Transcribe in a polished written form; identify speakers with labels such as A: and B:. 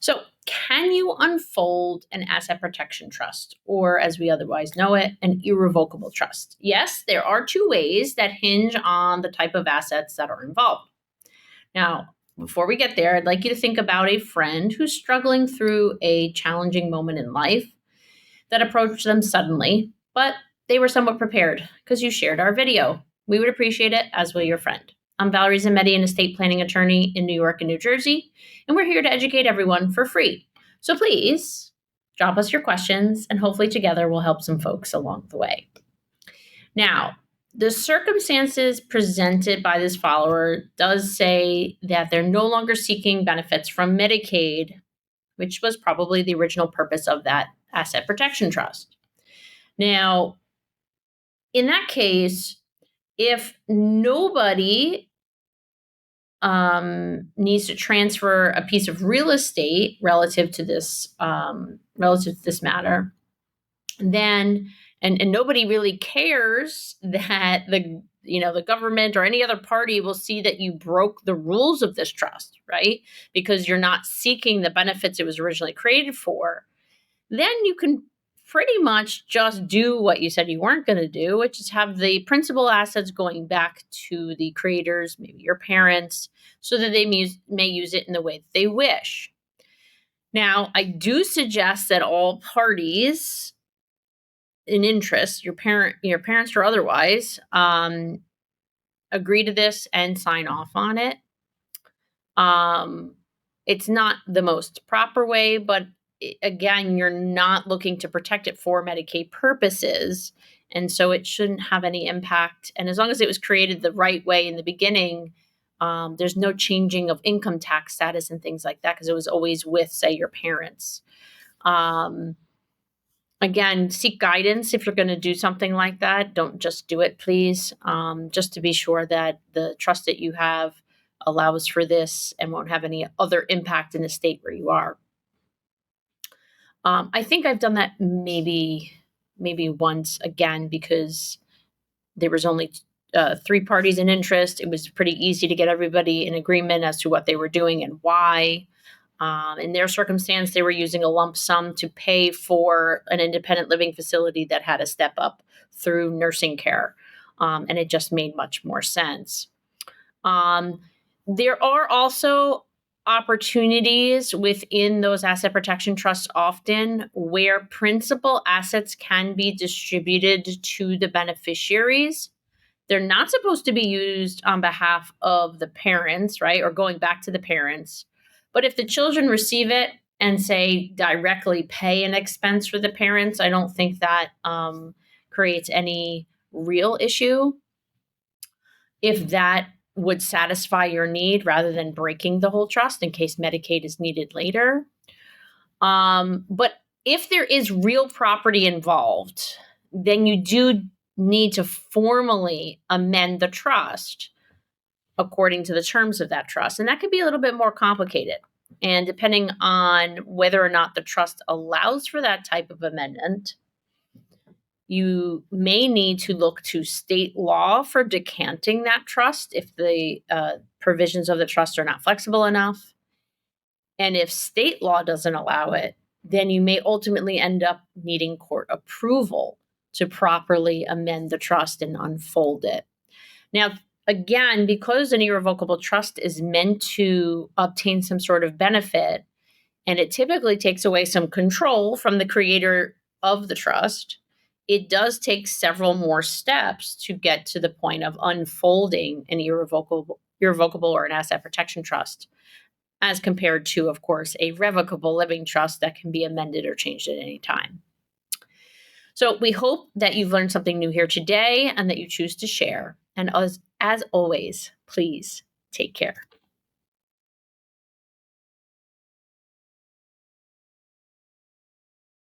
A: So, can you unfold an asset protection trust, or as we otherwise know it, an irrevocable trust? Yes, there are two ways that hinge on the type of assets that are involved. Now, before we get there, I'd like you to think about a friend who's struggling through a challenging moment in life that approached them suddenly, but they were somewhat prepared because you shared our video. We would appreciate it, as will your friend. I'm Valerie Zammitti, an estate planning attorney in New York and New Jersey, and we're here to educate everyone for free. So please drop us your questions, and hopefully together we'll help some folks along the way. Now, the circumstances presented by this follower does say that they're no longer seeking benefits from Medicaid, which was probably the original purpose of that asset protection trust. Now, in that case, if nobody needs to transfer a piece of real estate relative to this matter, then and nobody really cares that the government or any other party will see that you broke the rules of this trust, right? Because you're not seeking the benefits it was originally created for, then you can pretty much just do what you said you weren't going to do, which is have the principal assets going back to the creators, maybe your parents, so that they may use it in the way that they wish. Now, I do suggest that all parties in interest, your parents or otherwise, agree to this and sign off on it. It's not the most proper way, but again, you're not looking to protect it for Medicaid purposes, and so it shouldn't have any impact. And as long as it was created the right way in the beginning, there's no changing of income tax status and things like that because it was always with, say, your parents. Again, seek guidance if you're going to do something like that. Don't just do it, please, just to be sure that the trust that you have allows for this and won't have any other impact in the state where you are. I think I've done that maybe once again because there was only 3 parties in interest. It was pretty easy to get everybody in agreement as to what they were doing and why. In their circumstance, they were using a lump sum to pay for an independent living facility that had a step up through nursing care. And it just made much more sense. There are also opportunities within those asset protection trusts often where principal assets can be distributed to the beneficiaries. They're not supposed to be used on behalf of the parents, right? Or going back to the parents. But if the children receive it and say directly pay an expense for the parents, I don't think that creates any real issue. If that would satisfy your need rather than breaking the whole trust in case Medicaid is needed later. But if there is real property involved, then you do need to formally amend the trust according to the terms of that trust. And that could be a little bit more complicated. And depending on whether or not the trust allows for that type of amendment, you may need to look to state law for decanting that trust if the provisions of the trust are not flexible enough. And if state law doesn't allow it, then you may ultimately end up needing court approval to properly amend the trust and unfold it. Now, again, because an irrevocable trust is meant to obtain some sort of benefit, and it typically takes away some control from the creator of the trust, it does take several more steps to get to the point of unfolding an irrevocable or an asset protection trust, as compared to, of course, a revocable living trust that can be amended or changed at any time. So we hope that you've learned something new here today and that you choose to share. And as always, please take care.